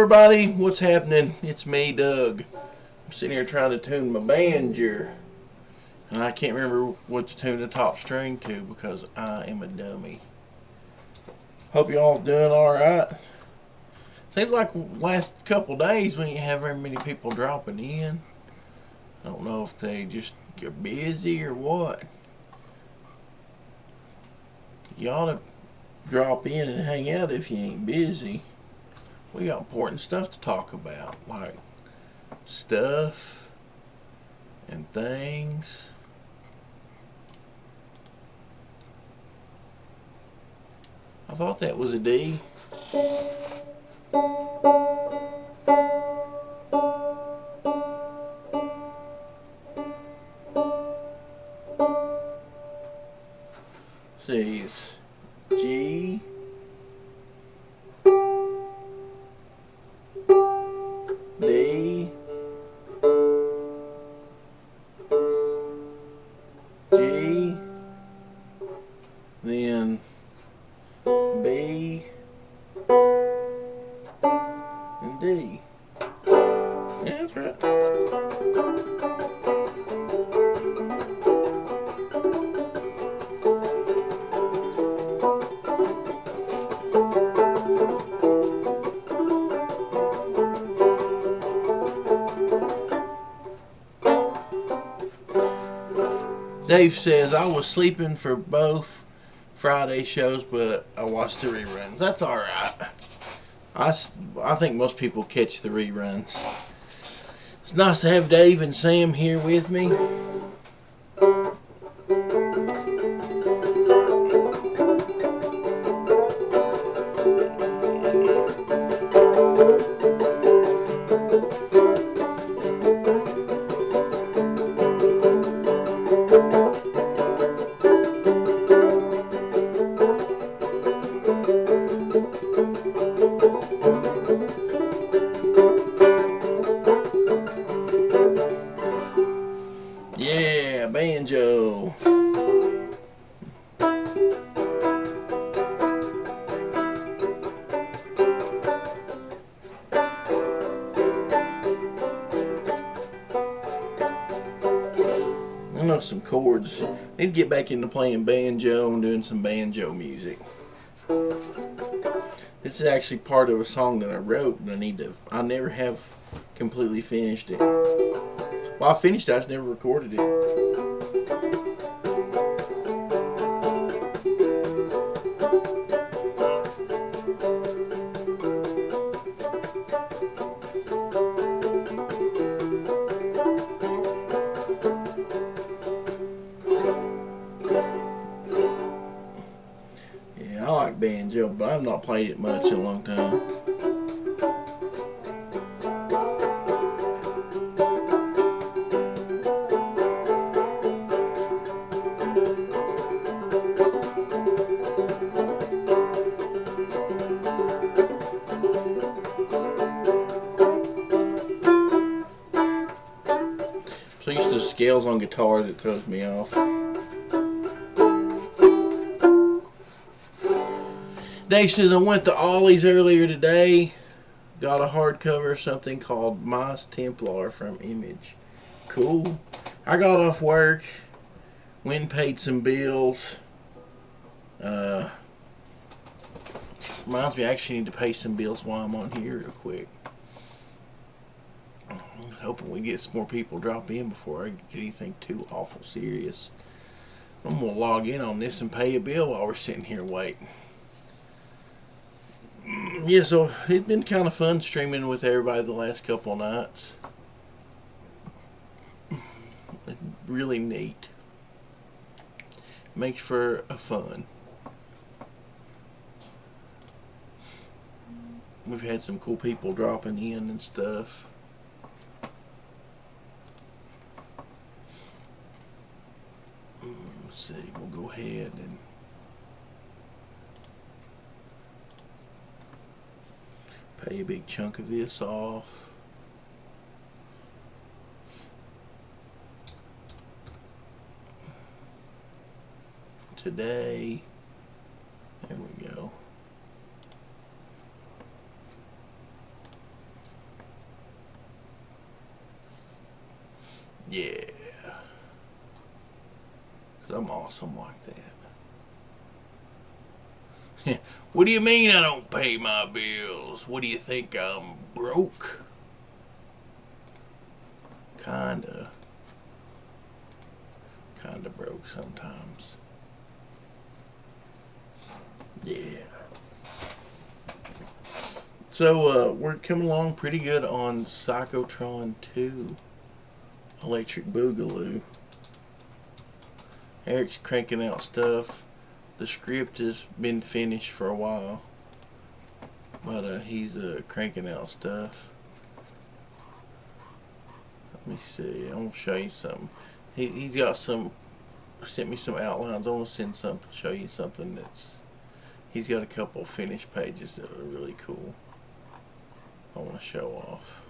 everybody, what's happening? It's me, Doug. I'm sitting here trying to tune my banjo, and I can't remember what to tune the top string to because I am a dummy. Hope you all doing alright. Seems like last couple days when you have very many people dropping in. I don't know if they just are busy or what. You ought to drop in and hang out if you ain't busy. We got important stuff to talk about, like stuff and things. I thought that was a D. See, it's G, D, G, then B, and D. Yeah, that's right. Dave says, I was sleeping for both Friday shows, but I watched the reruns. That's alright. I think most people catch the reruns. It's nice to have Dave and Sam here with me. Yeah, banjo. I know some chords. Need to get back into playing banjo and doing some banjo music. This is actually part of a song that I wrote, and I never have completely finished it. Well, I finished it, I just never recorded it. Yeah, I like banjo, but I've not played it much in a long time. So used to scales on guitars, it throws me off. Dave says, I went to Ollie's earlier today. Got a hardcover of something called Mice Templar from Image. Cool. I got off work, went and paid some bills. Reminds me, I actually need to pay some bills while I'm on here real quick. I'm hoping we get some more people drop in before I get anything too awful serious. I'm going to log in on this and pay a bill while we're sitting here waiting. Yeah, so it's been kind of fun streaming with everybody the last couple of nights. It's really neat. Makes for a fun. We've had some cool people dropping in and stuff. Let's see, we'll go ahead and pay a big chunk of this off. Today, there we go. Yeah. Because I'm awesome like that. What do you mean I don't pay my bills? What do you think, I'm broke? Kinda. Kinda broke sometimes. Yeah. So, we're coming along pretty good on PsychoTron 2. Electric Boogaloo. Eric's cranking out stuff. The script has been finished for a while. But, he's, cranking out stuff. Let me see. I want to show you something. He's got some... Sent me some outlines. I want to show you something that's... He's got a couple finished pages that are really cool. I want to show off.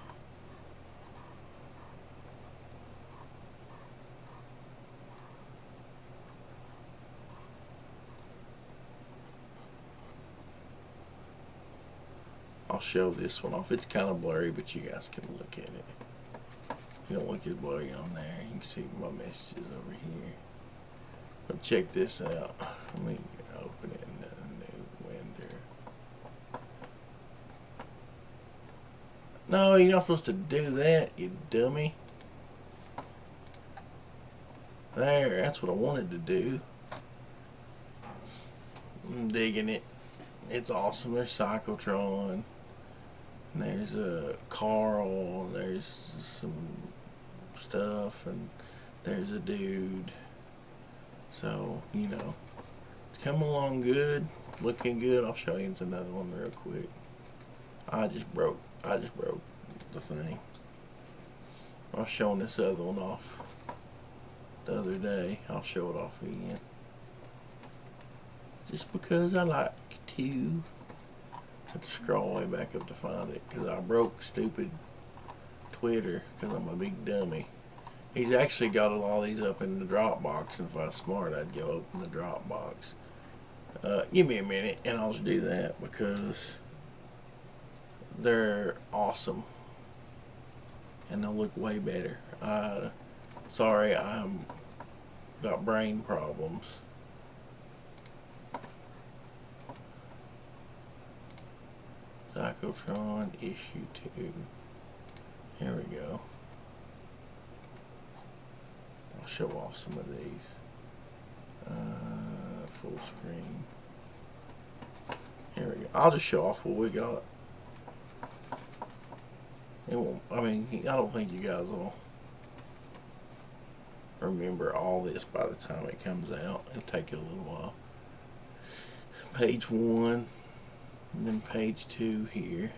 I'll show this one off. It's kind of blurry, but you guys can look at it. You don't look as blurry on there. You can see my messages over here. But check this out. Let me open it in a new window. No, you're not supposed to do that, you dummy. There, that's what I wanted to do. I'm digging it. It's awesome. There's PsychoTron. And there's Carl. And there's some stuff. And there's a dude. So, you know, it's coming along good. Looking good. I'll show you another one real quick. I just broke the thing. I was showing this other one off the other day. I'll show it off again. Just because I like to. I have to scroll way back up to find it because I broke stupid Twitter because I'm a big dummy. He's actually got all these up in the Dropbox, and if I was smart, I'd go open the Dropbox. Give me a minute, and I'll just do that because they're awesome, and they'll look way better. Sorry, I'm got brain problems. PsychoTron issue 2. Here we go. I'll show off some of these. Full screen. Here we go. I'll just show off what we got. It won't, I mean, I don't think you guys will remember all this by the time it comes out. It'll take it a little while. Page 1, and then page 2 here,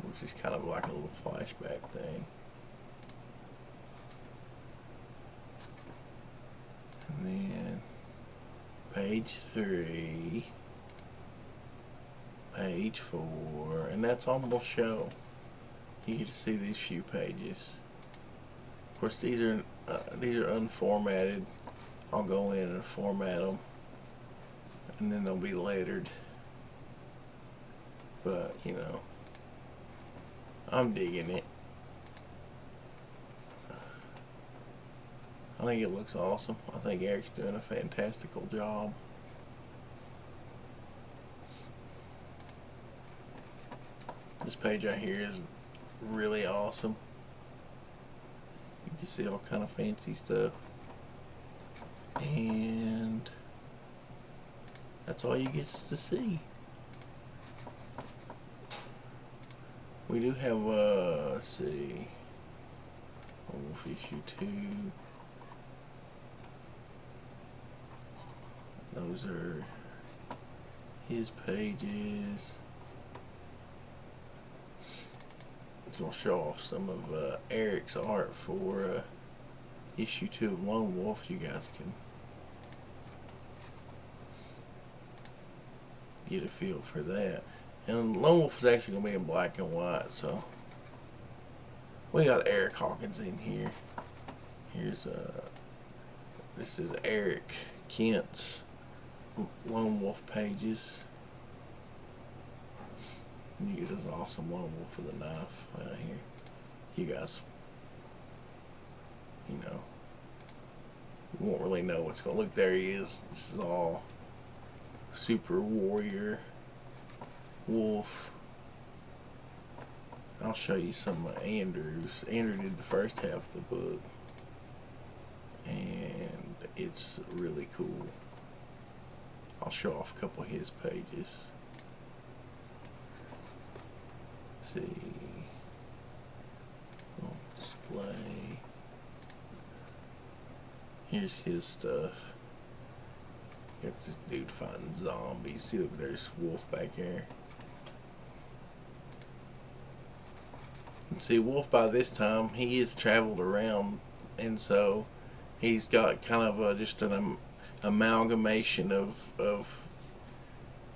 which is kind of like a little flashback thing. And then page 3, page 4, and that's all we'll show. You get to see these few pages. Of course, these are unformatted. I'll go in and format them, and then they'll be lettered. But you know, I'm digging it. I think it looks awesome. I think Eric's doing a fantastical job. This page right here is really awesome. You can see all kind of fancy stuff. And that's all you get to see. We do have, let's see, Wolf issue 2. Those are his pages. It's going to show off some of Eric's art for issue 2 of Lone Wolf. You guys can get a feel for that. And Lone Wolf is actually going to be in black and white, so we got Eric Hawkins in here. Here's this is Eric Kent's Lone Wolf pages. And you get this awesome lone wolf with a knife out here. You guys, you know, you won't really know what's going to look. There he is. This is all super warrior wolf. I'll show you some of Andrew's. Andrew did the first half of the book, and it's really cool. I'll show off a couple of his pages. See, display. Here's his stuff. Got this dude fighting zombies. See, look, there's Wolf back here. And see, Wolf by this time, he has traveled around, and so he's got kind of just an amalgamation of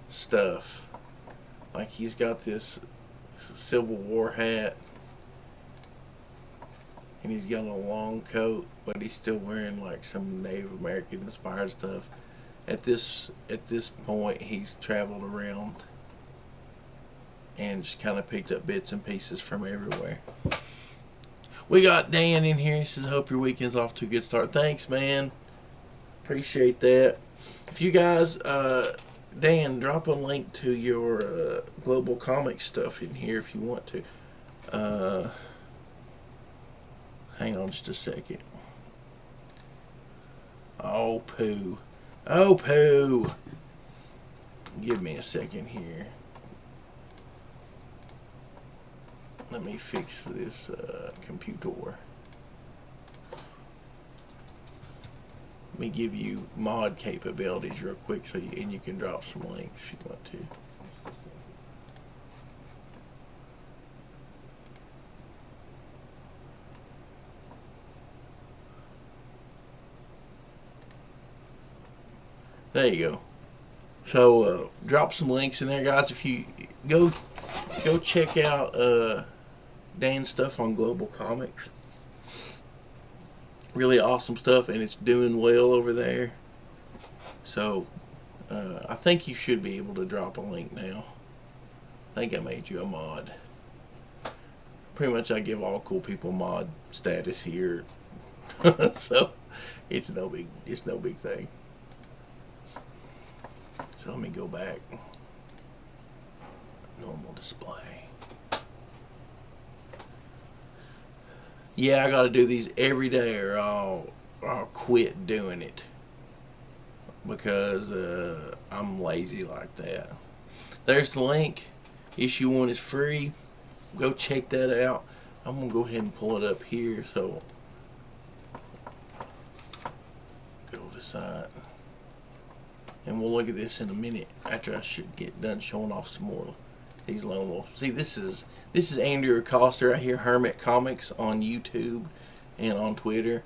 stuff. Like, he's got this Civil War hat, and he's got a long coat, but he's still wearing like some Native American inspired stuff. At this point, he's traveled around and just kind of picked up bits and pieces from everywhere. We got Dan in here. He says, "Hope your weekend's off to a good start." Thanks, man. Appreciate that. If you guys, Dan, drop a link to your Global Comics stuff in here if you want to. Hang on just a second. Oh, poo. Oh, poo. Give me a second here. Let me fix this computer. Let me give you mod capabilities real quick so you can drop some links if you want to. There you go. So drop some links in there, guys. If you go check out Dan's stuff on Global Comics. Really awesome stuff, and it's doing well over there. So I think you should be able to drop a link now. I think I made you a mod. Pretty much I give all cool people mod status here. So it's no big thing. So let me go back. Normal display. Yeah, I gotta do these every day or I'll quit doing it. Because I'm lazy like that. There's the link. Issue 1 is free. Go check that out. I'm gonna go ahead and pull it up here. So go to site. And we'll look at this in a minute after I should get done showing off some more these lone wolves. See, this is Andrew Acosta right here, Hermit Comics on YouTube and on Twitter.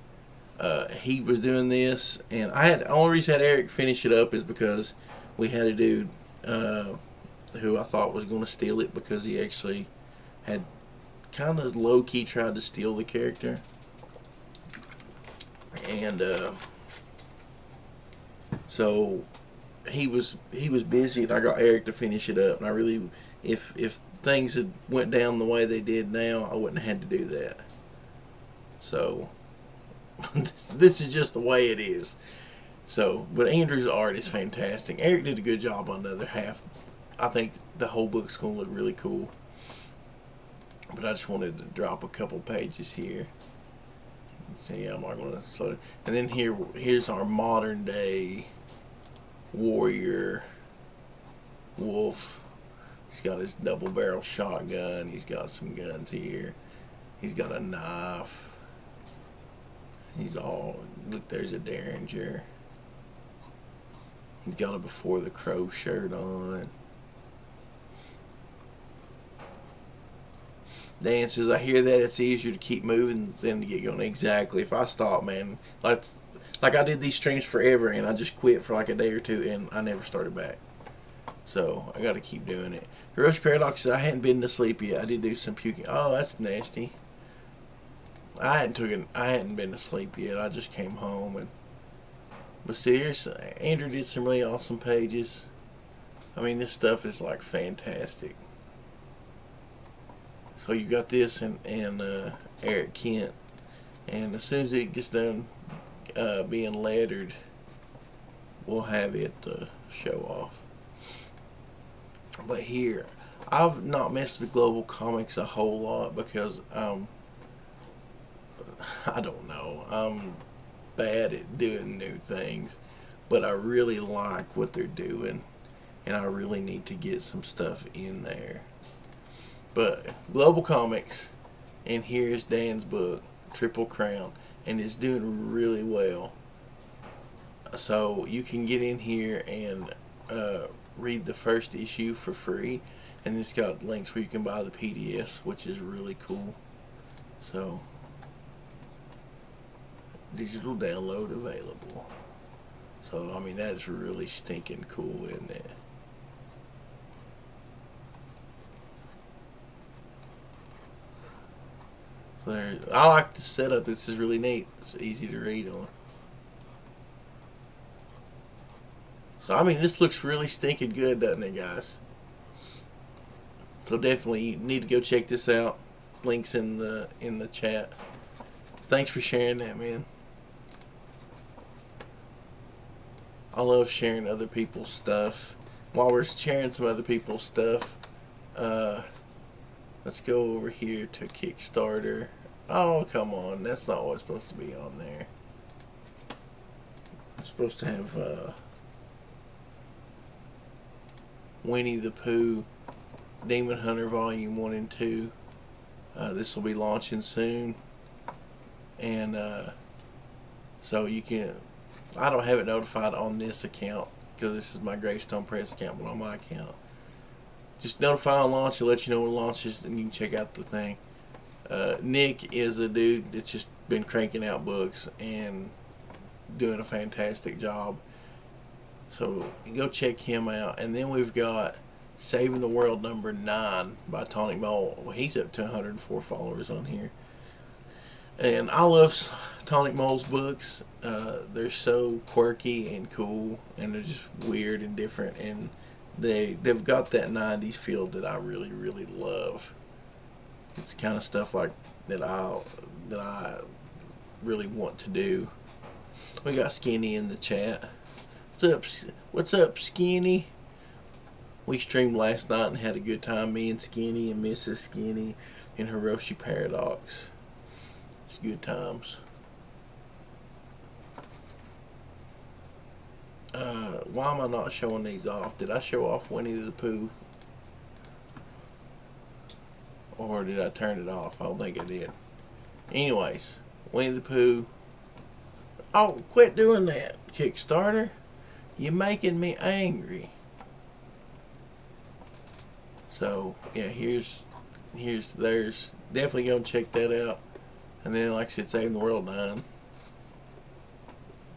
He was doing this, and the only reason I had Eric finish it up is because we had a dude who I thought was going to steal it because he actually had kind of low-key tried to steal the character. And so he was busy, and I got Eric to finish it up. And I really, if things had went down the way they did now, I wouldn't have had to do that. So this is just the way it is. So, but Andrew's art is fantastic. Eric did a good job on the other half. I think the whole book's going to look really cool. But I just wanted to drop a couple pages here. See, I'm not going to slow it. And then here's our modern day warrior wolf. He's got his double barrel shotgun. He's got some guns here. He's got a knife. He's all, look, there's a Derringer. He's got a Before the Crow shirt on. Dan says, I hear that it's easier to keep moving than to get going. Exactly. If I stop, man, like I did these streams forever, and I just quit for like a day or two, and I never started back. So I got to keep doing it. Rush Paradox says, I hadn't been to sleep yet. I did do some puking. Oh, that's nasty. I hadn't been to sleep yet. I just came home, but see, Andrew did some really awesome pages. I mean, this stuff is like fantastic. So you got this and Eric Kent, and as soon as it gets done being lettered, we'll have it show off. But here, I've not messed with Global Comics a whole lot because I don't know, I'm bad at doing new things, but I really like what they're doing, and I really need to get some stuff in there. But Global Comics, and here's Dan's book, Triple Crown, and it's doing really well. So you can get in here and read the first issue for free, and it's got links where you can buy the PDFs, which is really cool. So, digital download available. So, I mean, that's really stinking cool, isn't it? There, I like the setup. This is really neat. It's easy to read on. So, I mean, this looks really stinking good, doesn't it, guys? So definitely you need to go check this out. Links in the chat. Thanks for sharing that, man. I love sharing other people's stuff. While we're sharing some other people's stuff, let's go over here to Kickstarter. Oh, come on. That's not what's supposed to be on there. I'm supposed to have Winnie the Pooh, Demon Hunter Volume 1 and 2. This will be launching soon. And so you can, I don't have it notified on this account because this is my Gravestone Press account, but on my account, just notify on launch. It'll let you know when it launches, and you can check out the thing. Nick is a dude that's just been cranking out books and doing a fantastic job. So go check him out. And then we've got Saving the World number 9 by Tonic Mole. Well, he's up to 104 followers on here. And I love Tonic Mole's books. They're so quirky and cool, and they're just weird and different, and they've got that 90s feel that I really, really love. It's kind of stuff like that I really want to do. We got Skinny in the chat. What's up, Skinny? We streamed last night and had a good time. Me and Skinny and Mrs. Skinny in Hiroshi Paradox. It's good times. Why am I not showing these off? Did I show off Winnie the Pooh? Or did I turn it off? I don't think I did. Anyways, Winnie the Pooh. Oh, quit doing that, Kickstarter. You're making me angry. So, yeah, there's definitely go and check that out. And then, like I said, Saving the World 9.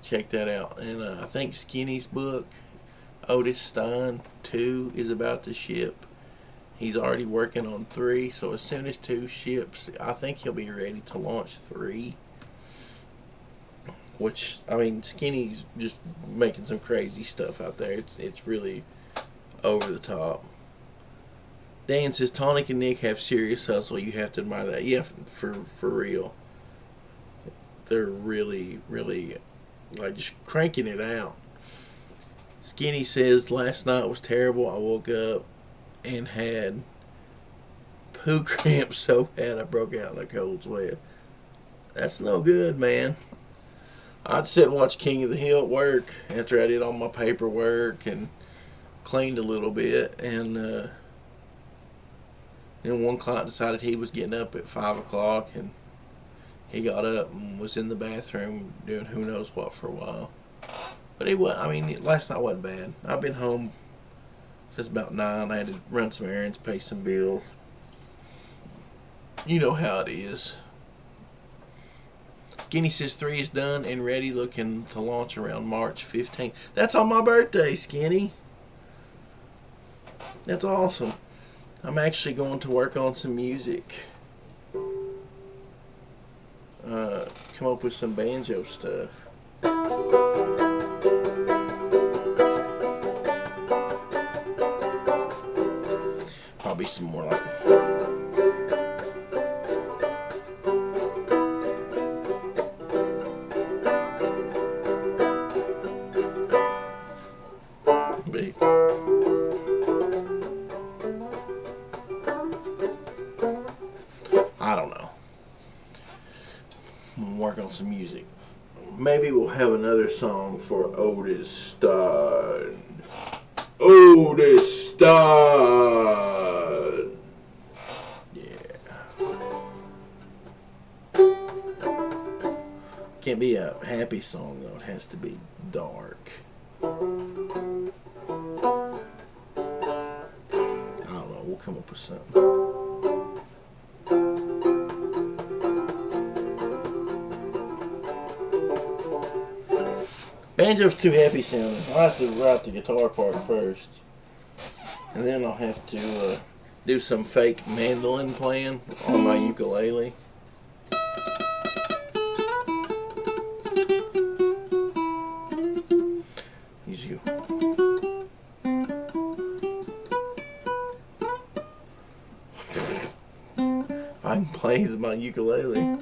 Check that out. And I think Skinny's book, Otis Stein 2, is about to ship. He's already working on 3, so as soon as 2 ships, I think he'll be ready to launch 3. Which, I mean, Skinny's just making some crazy stuff out there. It's really over the top. Dan says, Tonic and Nick have serious hustle. You have to admire that. Yeah, for real. They're really, really, like, just cranking it out. Skinny says, last night was terrible. I woke up and had poo cramps so bad I broke out in a cold sweat. That's no good, man. I'd sit and watch King of the Hill at work after I did all my paperwork and cleaned a little bit, and then one client decided he was getting up at 5 o'clock, and he got up and was in the bathroom doing who knows what for a while. But it was, I mean, last night wasn't bad. I've been home since about 9. I had to run some errands, pay some bills. You know how it is. Skinny says 3 is done and ready, looking to launch around March 15th. That's on my birthday, Skinny. That's awesome. I'm actually going to work on some music. Come up with some banjo stuff. Probably some more like I'm gonna work on some music. Maybe we'll have another song for Otis Stud. Otis Stud. Yeah. Can't be a happy song though. It has to be dark. I don't know. We'll come up with something. Banjo's too happy sounding. I'll have to write the guitar part first. And then I'll have to do some fake mandolin playing on my ukulele. Use you. If I can play my ukulele.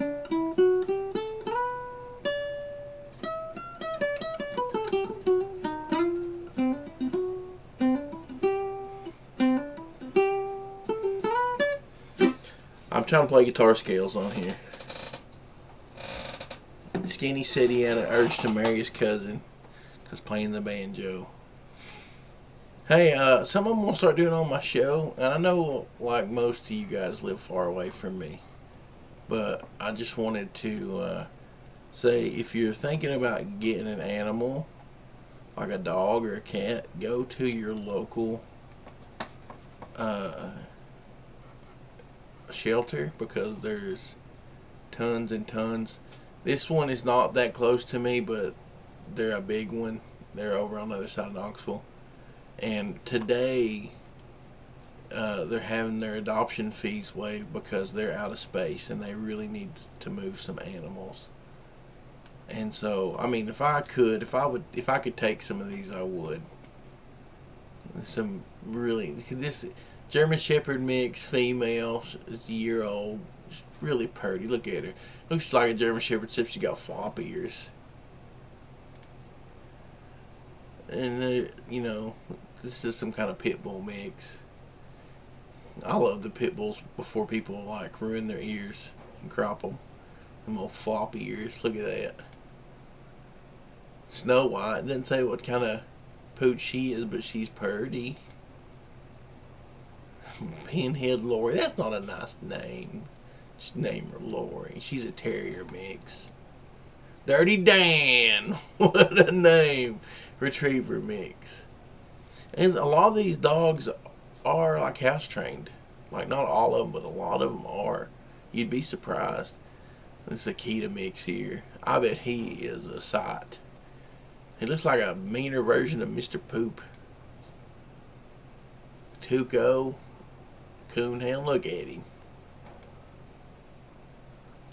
I'm trying to play guitar scales on here. Skinny said he had an urge to marry his cousin because playing the banjo. Hey, some of them will start doing on my show, and I know like most of you guys live far away from me, but I just wanted to say if you're thinking about getting an animal like a dog or a cat, go to your local shelter because there's tons and tons. This one is not that close to me, but they're a big one. They're over on the other side of Knoxville. And today they're having their adoption fees waived because they're out of space and they really need to move some animals. And so, I mean, if I could take some of these, I would. Some really, this German Shepherd mix, female, is a year old, she's really pretty. Look at her. Looks like a German Shepherd, except she got flop ears. And you know, this is some kind of pit bull mix. I love the pit bulls before people like ruin their ears and crop them. Them little flop ears. Look at that. Snow White. It doesn't say what kind of pooch she is, but she's purty. Pinhead Lori. That's not a nice name. Just name her Lori. She's a terrier mix. Dirty Dan. What a name. Retriever mix. And a lot of these dogs are like house trained. Like not all of them, but a lot of them are. You'd be surprised. This Akita mix here. I bet he is a sight. He looks like a meaner version of Mr. Poop. Tuco. Coonhound. Look at him.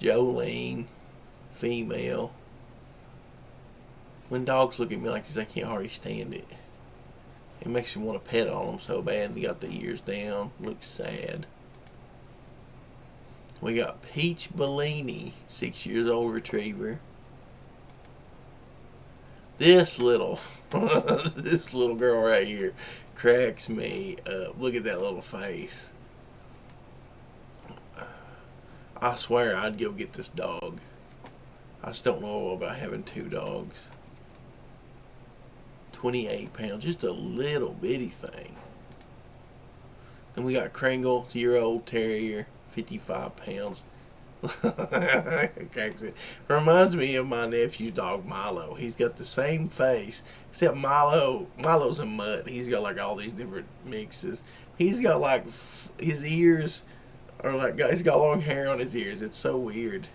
Jolene. Female. When dogs look at me like this, I can't hardly stand it. It makes me want to pet on them so bad. He got the ears down. Looks sad. We got Peach Bellini, 6 years old retriever. This little, this little girl right here cracks me up. Look at that little face. I swear I'd go get this dog. I just don't know about having two dogs. 28 pounds, just a little bitty thing. Then we got Kringle, year-old terrier, 55 pounds. Reminds me of my nephew's dog Milo. He's got the same face, except Milo's a mutt. He's got like all these different mixes. He's got like his ears are like, he's got long hair on his ears. It's so weird.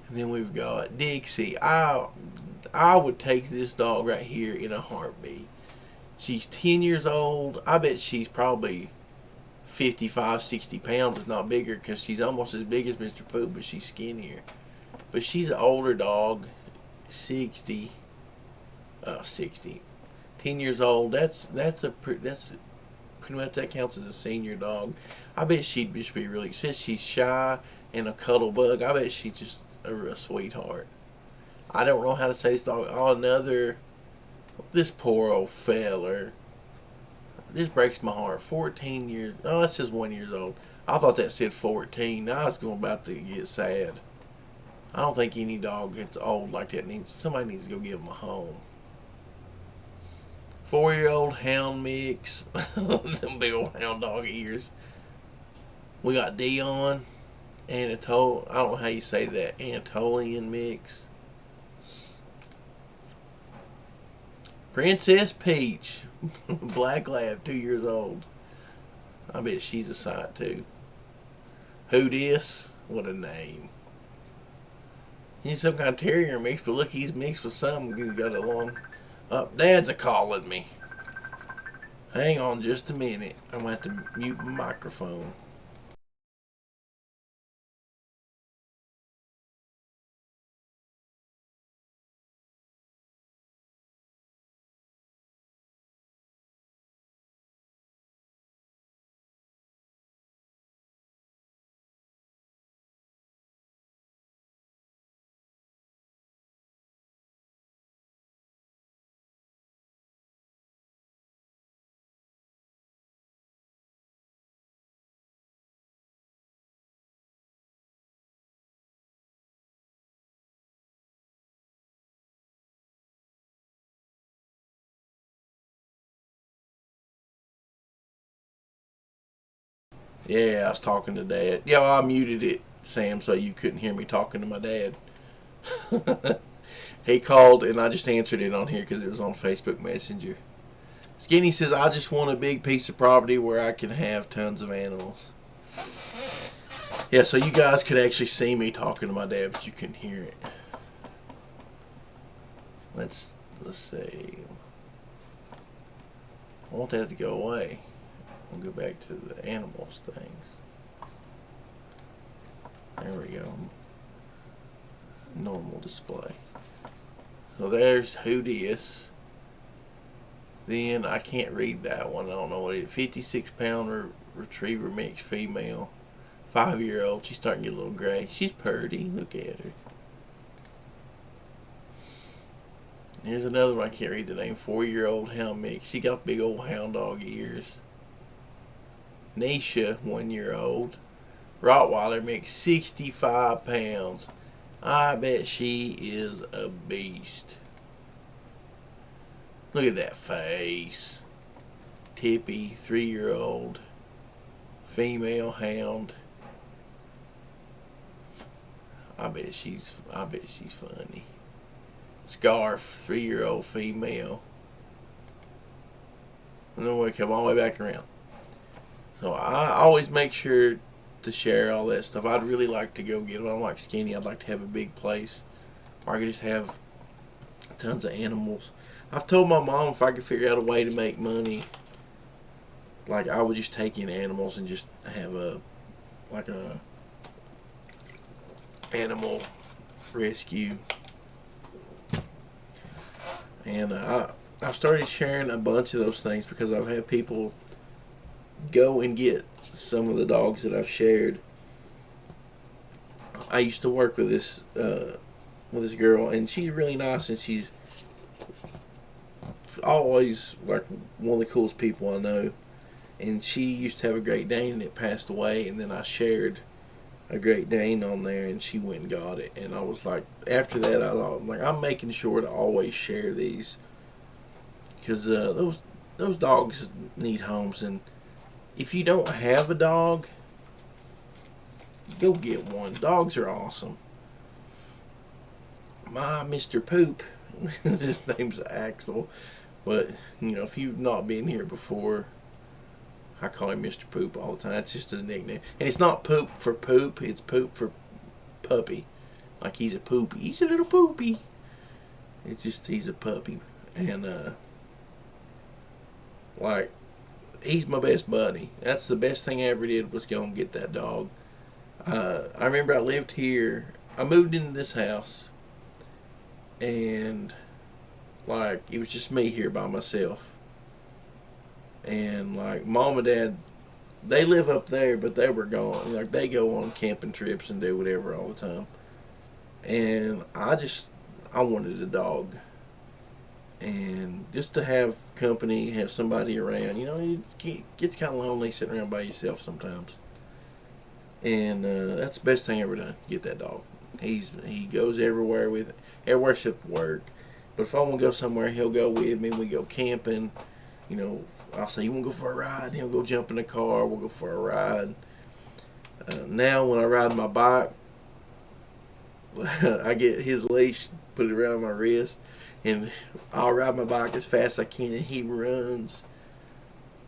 And then we've got Dixie. I would take this dog right here in a heartbeat. She's 10 years old. I bet she's probably 55, 60 pounds, if not bigger, because she's almost as big as Mr. Poop, but she's skinnier. But she's an older dog, 60. 10 years old. That's pretty much, that counts as a senior dog. I bet she'd just be really, since she's shy and a cuddle bug, I bet she's just a sweetheart. I don't know how to say this dog. Oh, this poor old feller. This breaks my heart. 14 years. Oh, that's just 1 year old. I thought that said 14. Now I was going about to get sad. I don't think any dog that's old like that somebody needs to go give them a home. 4-year-old hound mix. Them big old hound dog ears. We got Dion. Anatole. I don't know how you say that. Anatolian mix. Princess Peach. Black Lab, 2 years old. I bet she's a sight too. Who dis? What a name. He's some kind of terrier mix, but look, he's mixed with something. He's got a long... Dad's a-calling me. Hang on just a minute. I'm going to have to mute my microphone. Yeah, I was talking to Dad. Yeah, I muted it, Sam, so you couldn't hear me talking to my dad. He called, and I just answered it on here because it was on Facebook Messenger. Skinny says, I just want a big piece of property where I can have tons of animals. Yeah, so you guys could actually see me talking to my dad, but you couldn't hear it. Let's see. I want that to go away. We'll go back to the animals things. There we go. Normal display. So there's who dis. Then I can't read that one. I don't know what it is. 56-pound retriever mix female. 5-year-old. She's starting to get a little gray. She's pretty. Look at her. Here's another one I can't read the name. 4-year-old hound mix. She got big old hound dog ears. Nisha, 1-year-old. Rottweiler mix, 65 pounds. I bet she is a beast. Look at that face. Tippy, 3-year-old. Female hound. I bet she's funny. Scarf, 3-year-old female. And then we come all the way back around. So I always make sure to share all that stuff. I'd really like to go get them. I'm like Skinny. I'd like to have a big place where I could just have tons of animals. I've told my mom if I could figure out a way to make money, like I would just take in animals and just have a animal rescue. And I've started sharing a bunch of those things because I've had people go and get some of the dogs that I've shared. I used to work with this girl, and she's really nice, and she's always like one of the coolest people I know. And she used to have a Great Dane, and it passed away, and then I shared a Great Dane on there, and she went and got it. And I was like, after that, I thought, like, I'm making sure to always share these because those dogs need homes. And if you don't have a dog, go get one. Dogs are awesome. My Mr. Poop, his name's Axel, but you know, if you've not been here before, I call him Mr. Poop all the time. It's just a nickname, and it's not poop for poop. It's poop for puppy. Like he's a poopy. He's a little poopy. It's just he's a puppy, and like. He's my best buddy. That's the best thing I ever did was go and get that dog. I remember I lived here. I moved into this house. And, like, it was just me here by myself. And, like, Mom and Dad, they live up there, but they were gone. Like, they go on camping trips and do whatever all the time. And I wanted a dog. And just to have company, have somebody around, you know, it gets kind of lonely sitting around by yourself sometimes. And that's the best thing I ever done. Get that dog. He goes everywhere with it, everywhere except work. But if I want to go somewhere, he'll go with me. We go camping. You know, I'll say, "You want to go for a ride?" He'll go jump in the car. We'll go for a ride. Now, when I ride my bike, I get his leash, put it around my wrist, and I'll ride my bike as fast as I can, and he runs.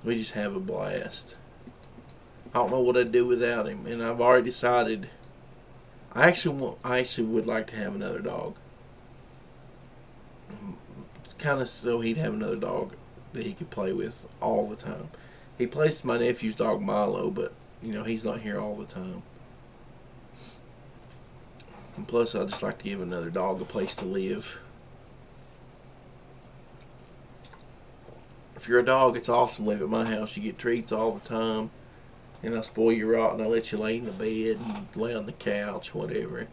We just have a blast. I don't know what I'd do without him, and I've already decided. I actually would like to have another dog, kind of so he'd have another dog that he could play with all the time. He plays with my nephew's dog Milo, but you know he's not here all the time. And plus, I just like to give another dog a place to live. If you're a dog, it's awesome. Live at my house. You get treats all the time. And I spoil you rotten. I let you lay in the bed and lay on the couch, whatever.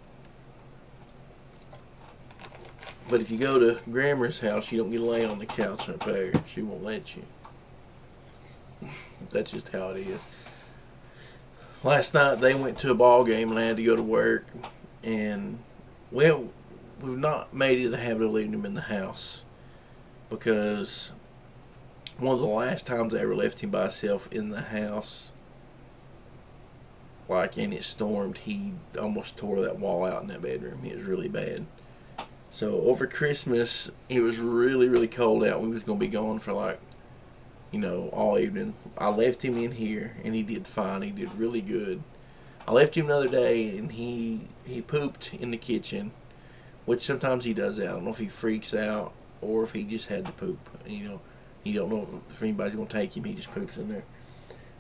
But if you go to Grandma's house, you don't get to lay on the couch up there. She won't let you. That's just how it is. Last night they went to a ball game and I had to go to work. And, well, we've not made it a habit of leaving him in the house. Because one of the last times I ever left him by himself in the house, like, and it stormed, he almost tore that wall out in that bedroom. It was really bad. So over Christmas, it was really, really cold out. We was going to be gone for like, you know, all evening. I left him in here, and he did fine. He did really good. I left him another day, and he pooped in the kitchen, which sometimes he does that. I don't know if he freaks out or if he just had to poop. You know, you don't know if anybody's going to take him. He just poops in there.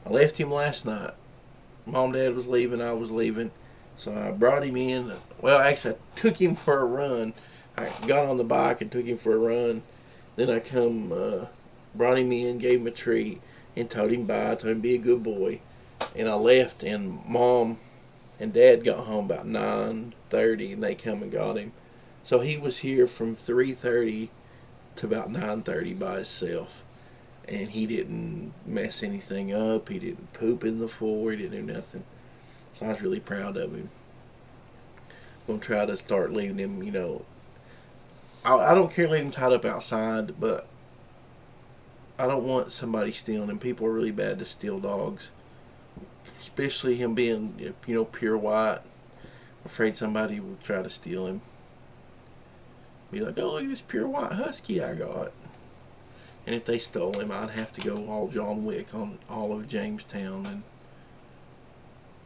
I left him last night. Mom, Dad was leaving, I was leaving. So I brought him in. Well, actually, I took him for a run. I got on the bike and took him for a run. Then I brought him in, gave him a treat, and told him bye, told him be a good boy. And I left, and Mom and Dad got home about 9:30, and they come and got him. So he was here from 3:30 to about 9:30 by himself. And he didn't mess anything up. He didn't poop in the floor. He didn't do nothing. So I was really proud of him. I'm going to try to start leaving him, you know. I don't care leaving him tied up outside, but I don't want somebody stealing him. People are really bad to steal dogs. Especially him being, you know, pure white. I'm afraid somebody will try to steal him. Be like, oh, look at this pure white husky I got. And if they stole him, I'd have to go all John Wick on all of Jamestown, and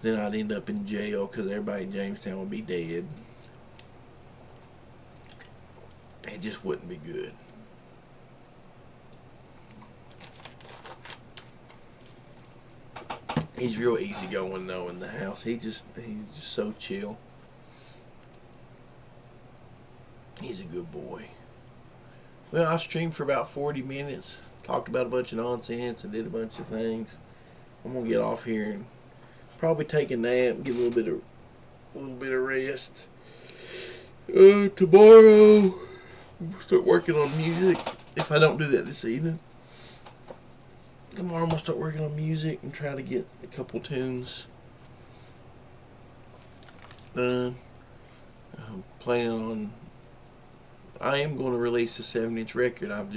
then I'd end up in jail because everybody in Jamestown would be dead. It just wouldn't be good. He's real easygoing though in the house. He's just so chill. He's a good boy. Well, I streamed for about 40 minutes, talked about a bunch of nonsense, and did a bunch of things. I'm gonna get off here and probably take a nap, and get a little bit of rest. Tomorrow, we'll start working on music. If I don't do that this evening, tomorrow I'm gonna start working on music and try to get a couple tunes done. I'm planning on. I am going to release a 7-inch record. I've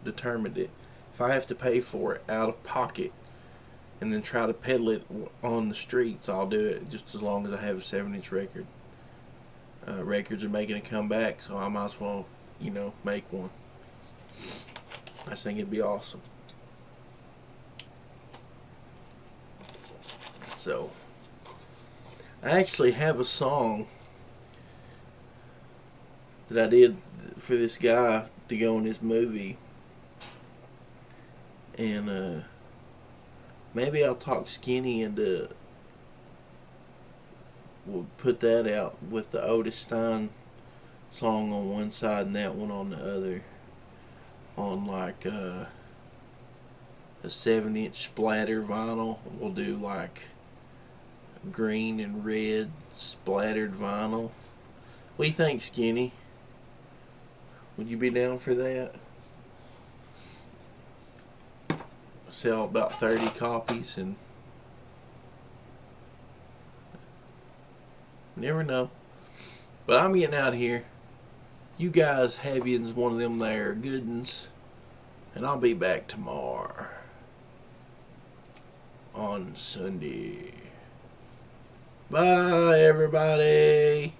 determined it. If I have to pay for it out of pocket and then try to peddle it on the streets, I'll do it, just as long as I have a 7-inch record. Records are making a comeback, so I might as well, you know, make one. I just think it'd be awesome. So, I actually have a song that I did for this guy to go in his movie, and maybe I'll talk Skinny into, we'll put that out with the Otis Stein song on one side and that one on the other, on like a 7-inch splatter vinyl. We'll do like green and red splattered vinyl. What do you think, Skinny? Would you be down for that? Sell about 30 copies, and Never know. But I'm getting out of here. You guys have yins one of them there good uns. And I'll be back tomorrow on Sunday. Bye, everybody.